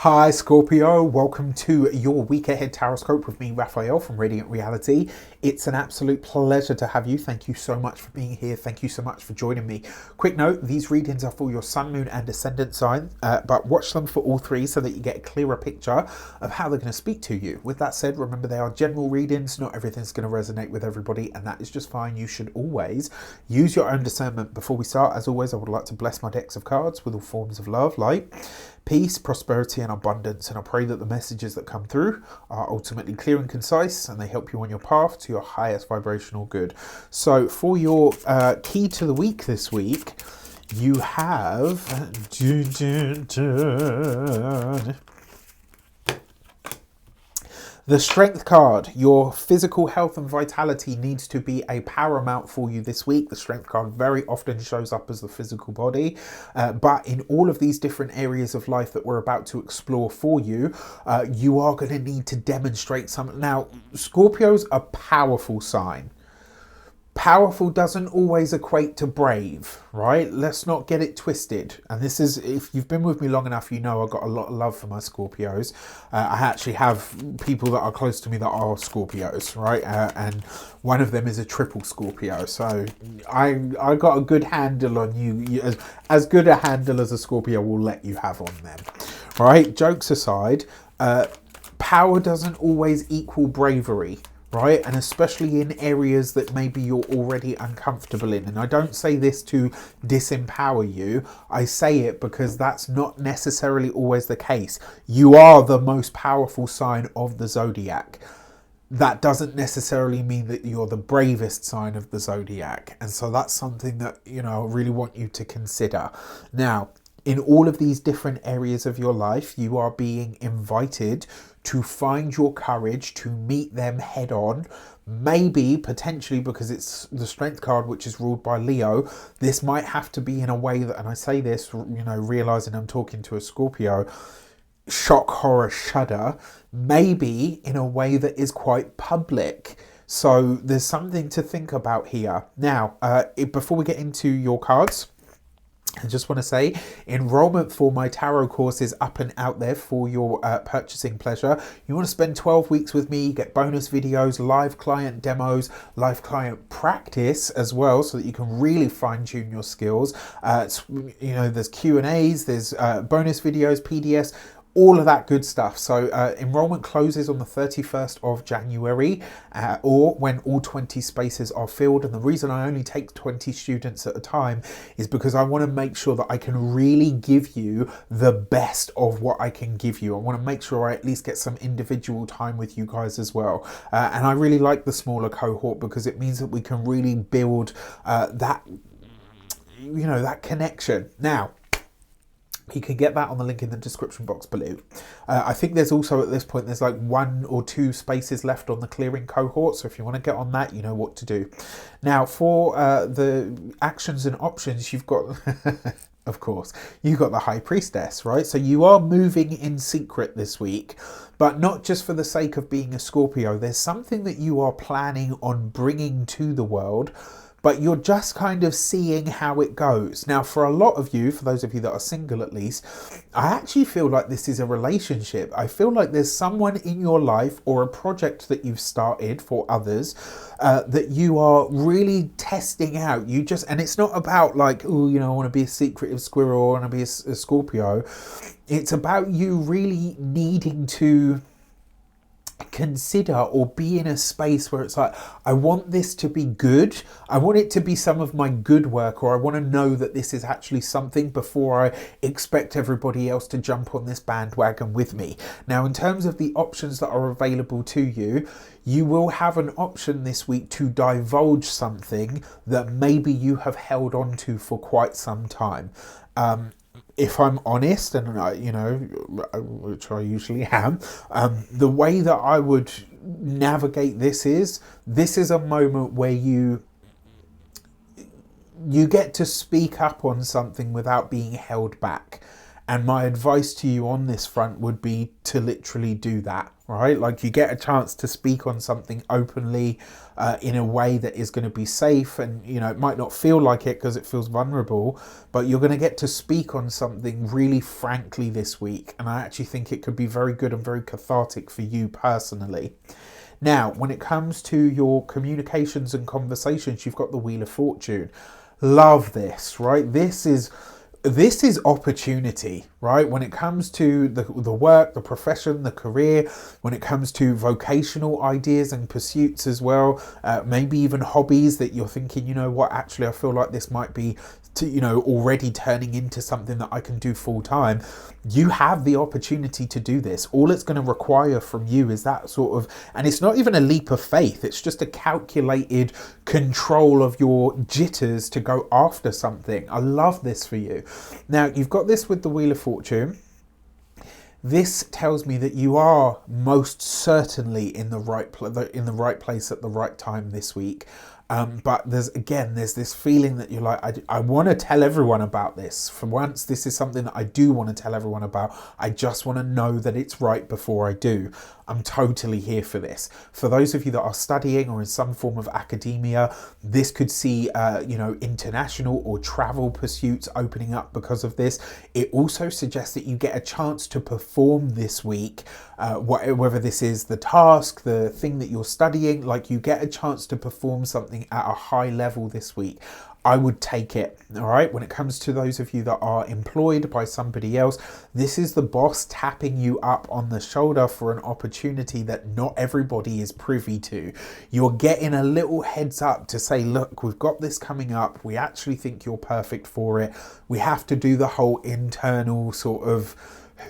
Hi Scorpio, welcome to your week ahead taroscope with me, Raphael from Reydiant Reality. It's an absolute pleasure to have you. Thank you so much for being here. Thank you so much for joining me. Quick note, these readings are for your sun, moon and ascendant sign, but watch them for all three so that you get a clearer picture of how they're going to speak to you. With that said, remember they are general readings. Not everything's going to resonate with everybody, and that is just fine. You should always use your own discernment. Before we start, as always, I would like to bless my decks of cards with all forms of love, light, peace, prosperity and abundance, and I pray that the messages that come through are ultimately clear and concise and they help you on your path to your highest vibrational good. So for your key to the week this week, you have the Strength card. Your physical health and vitality needs to be a paramount for you this week. The Strength card very often shows up as the physical body, but in all of these different areas of life that we're about to explore for you, you are going to need to demonstrate something. Now, Scorpio's a powerful sign. Powerful doesn't always equate to brave, right? Let's not get it twisted. And this is, if you've been with me long enough, you know I've got a lot of love for my Scorpios. I actually have people that are close to me that are Scorpios, right? And one of them is a triple Scorpio. So I got a good handle on you, as good a handle as a Scorpio will let you have on them, right? Jokes aside, power doesn't always equal bravery. Right, and especially in areas that maybe you're already uncomfortable in. And I don't say this to disempower you. I say it because that's not necessarily always the case. You are the most powerful sign of the zodiac. That doesn't necessarily mean that you're the bravest sign of the zodiac. And so that's something that, you know, I really want you to consider. Now, in all of these different areas of your life, you are being invited to find your courage to meet them head on. Maybe, potentially, because it's the Strength card, which is ruled by Leo, this might have to be in a way that, and I say this, you know, realizing I'm talking to a Scorpio, shock, horror, shudder, maybe in a way that is quite public. So there's something to think about here. Now, before we get into your cards, I just want to say, enrollment for my tarot course is up and out there for your purchasing pleasure. You want to spend 12 weeks with me, get bonus videos, live client demos, live client practice as well, so that you can really fine tune your skills. You know, there's Q&As, there's bonus videos, PDFs, all of that good stuff. So enrollment closes on the 31st of January or when all 20 spaces are filled. And the reason I only take 20 students at a time is because I want to make sure that I can really give you the best of what I can give you. I want to make sure I at least get some individual time with you guys as well. And I really like the smaller cohort because it means that we can really build that, you know, that connection. Now, you can get that on the link in the description box below. I think there's also, at this point, there's like 1 or 2 spaces left on the clearing cohort. So if you want to get on that, you know what to do. Now, for the actions and options, you've got, of course, you've got the High Priestess, right? So you are moving in secret this week, but not just for the sake of being a Scorpio. There's something that you are planning on bringing to the world, but you're just kind of seeing how it goes. Now, for a lot of you, for those of you that are single at least, I actually feel like this is a relationship. I feel like there's someone in your life or a project that you've started for others that you are really testing out. And it's not about like, oh, you know, I want to be a secretive squirrel, I want to be a Scorpio. It's about you really needing to consider or be in a space where it's like, I want this to be good. I want it to be some of my good work, or I want to know that this is actually something before I expect everybody else to jump on this bandwagon with me. Now, in terms of the options that are available to you, you will have an option this week to divulge something that maybe you have held on to for quite some time. If I'm honest, and you know, which I usually am, the way that I would navigate this is a moment where you get to speak up on something without being held back. And my advice to you on this front would be to literally do that, right? Like, you get a chance to speak on something openly in a way that is going to be safe, and you know, it might not feel like it because it feels vulnerable, but you're going to get to speak on something really frankly this week, and I actually think it could be very good and very cathartic for you personally. Now, when it comes to your communications and conversations, you've got the Wheel of Fortune. Love this, right? This is opportunity, right? When it comes to the work, the profession, the career, when it comes to vocational ideas and pursuits as well, maybe even hobbies that you're thinking, you know what, actually I feel like this might be already turning into something that I can do full time. You have the opportunity to do this. All it's going to require from you is that sort of, and it's not even a leap of faith, it's just a calculated control of your jitters to go after something. I love this for you. Now, you've got this with the Wheel of Fortune. This tells me that you are most certainly in the right place at the right time this week. But there's this feeling that you're like, I want to tell everyone about this. For once, this is something that I do want to tell everyone about. I just want to know that it's right before I do. I'm totally here for this. For those of you that are studying or in some form of academia, this could see, international or travel pursuits opening up because of this. It also suggests that you get a chance to perform this week, whether this is the task, the thing that you're studying, like you get a chance to perform something at a high level this week. I would take it, all right? When it comes to those of you that are employed by somebody else, this is the boss tapping you up on the shoulder for an opportunity that not everybody is privy to. You're getting a little heads up to say, look, we've got this coming up. We actually think you're perfect for it. We have to do the whole internal sort of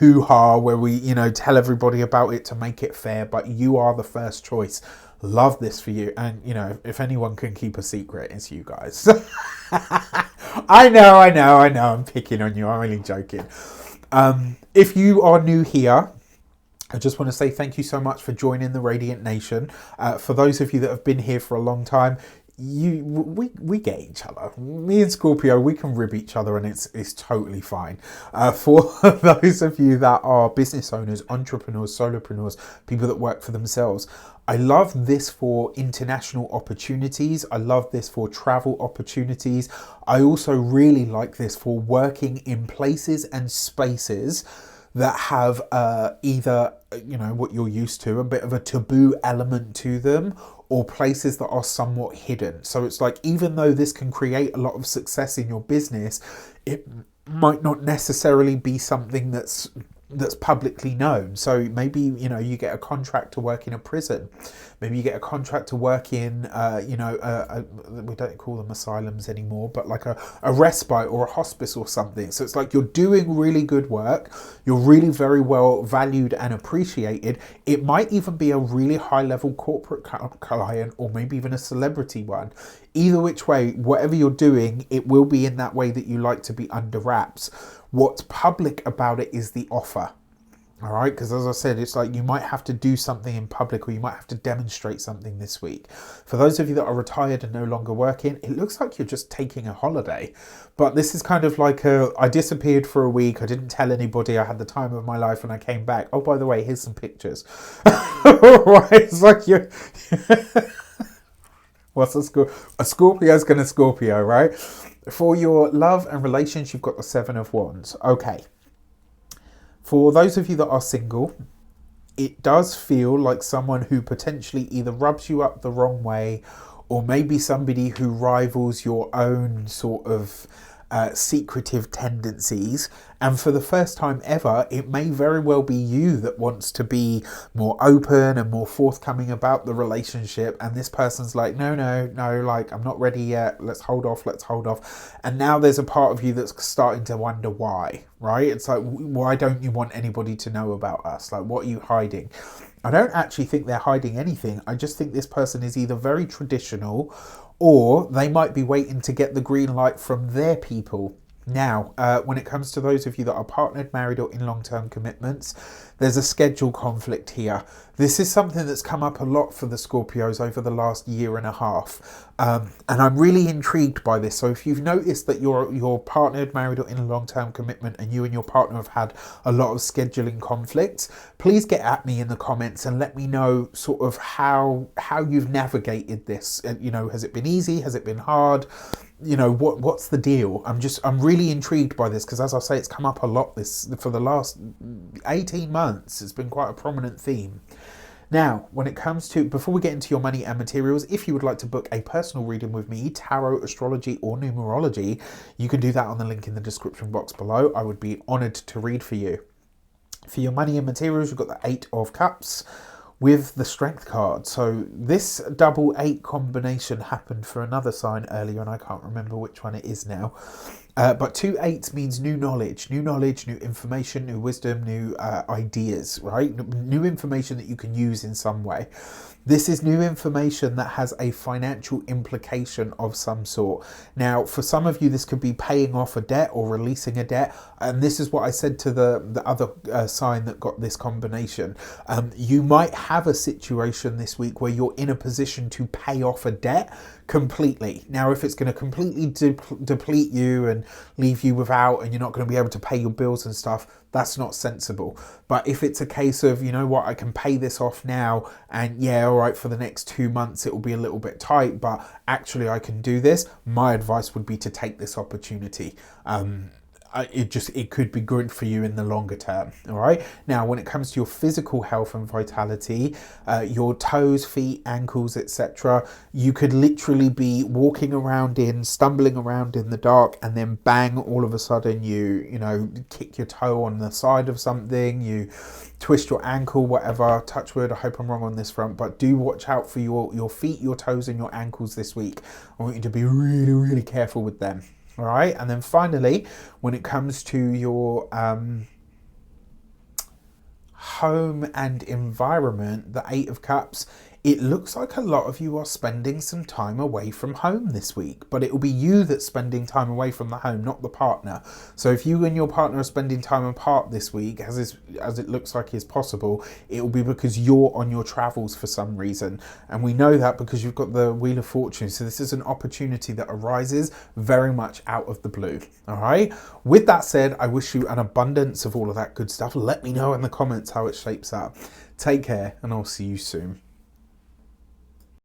hoo-ha where we, tell everybody about it to make it fair, but you are the first choice. Love this for you. And if anyone can keep a secret, it's you guys. I know I'm picking on you. I'm really joking. If you are new here, I just want to say thank you so much for joining the Reydiant Nation. For those of you that have been here for a long time, we get each other. Me and Scorpio, we can rib each other, and it's totally fine. For those of you that are business owners, entrepreneurs, solopreneurs, people that work for themselves, I love this for international opportunities. I love this for travel opportunities. I also really like this for working in places and spaces that have either, what you're used to, a bit of a taboo element to them, or places that are somewhat hidden. So it's like, even though this can create a lot of success in your business, it might not necessarily be something that's publicly known. So maybe, you get a contract to work in a prison. Maybe you get a contract to work in, we don't call them asylums anymore, but like a respite or a hospice or something. So it's like you're doing really good work. You're really very well valued and appreciated. It might even be a really high level corporate client, or maybe even a celebrity one. Either which way, whatever you're doing, it will be in that way that you like to be under wraps. What's public about it is the offer. All right, because as I said, it's like you might have to do something in public, or you might have to demonstrate something this week. For those of you that are retired and no longer working, it looks like you're just taking a holiday. But this is kind of like I disappeared for a week. I didn't tell anybody. I had the time of my life, and I came back. Oh, by the way, here's some pictures. Right, it's like you're... What's a Scorpio's going to Scorpio, right? For your love and relations, you've got the Seven of Wands. Okay. For those of you that are single, it does feel like someone who potentially either rubs you up the wrong way, or maybe somebody who rivals your own sort of secretive tendencies. And for the first time ever, it may very well be you that wants to be more open and more forthcoming about the relationship, and this person's like, no, like, I'm not ready yet, let's hold off. And now there's a part of you that's starting to wonder why, right? It's like, why don't you want anybody to know about us? Like, what are you hiding? I don't actually think they're hiding anything. I just think this person is either very traditional, or they might be waiting to get the green light from their people Now, when it comes to those of you that are partnered, married, or in long-term commitments, there's a schedule conflict here. This is something that's come up a lot for the Scorpios over the last year and a half. And I'm really intrigued by this. So if you've noticed that you're partnered, married, or in a long-term commitment, and you and your partner have had a lot of scheduling conflicts, please get at me in the comments and let me know sort of how you've navigated this. You know, has it been easy? Has it been hard? You know, what's the deal? I'm really intrigued by this because, as I say, it's come up a lot for the last 18 months. It's been quite a prominent theme. Now, when it comes to, before we get into your money and materials, if you would like to book a personal reading with me, tarot, astrology, or numerology, you can do that on the link in the description box below. I would be honoured to read for you. For your money and materials, you've got the 8 of Cups with the Strength card. So this double 8 combination happened for another sign earlier, and I can't remember which one it is now. But 2 8s means new knowledge, new information, new wisdom, new ideas, right? New information that you can use in some way. This is new information that has a financial implication of some sort. Now, for some of you, this could be paying off a debt or releasing a debt. And this is what I said to the other sign that got this combination. You might have a situation this week where you're in a position to pay off a debt completely. Now, if it's going to completely deplete you and leave you without, and you're not going to be able to pay your bills and stuff, that's not sensible. But if it's a case of, you know what, I can pay this off now, and yeah, all right, for the next 2 months it will be a little bit tight, but actually I can do this, my advice would be to take this opportunity. It could be good for you in the longer term. All right. Now, when it comes to your physical health and vitality, your toes, feet, ankles, etc., you could literally be walking around stumbling around in the dark, and then bang, all of a sudden you know, kick your toe on the side of something, you twist your ankle, whatever. Touch wood, I hope I'm wrong on this front, but do watch out for your feet, your toes, and your ankles this week. I want you to be really, really careful with them. All right, and then finally, when it comes to your home and environment, the 8 of Cups, it looks like a lot of you are spending some time away from home this week, but it will be you that's spending time away from the home, not the partner. So if you and your partner are spending time apart this week, as it looks like is possible, it will be because you're on your travels for some reason. And we know that because you've got the Wheel of Fortune. So this is an opportunity that arises very much out of the blue. All right. With that said, I wish you an abundance of all of that good stuff. Let me know in the comments how it shapes up. Take care, and I'll see you soon.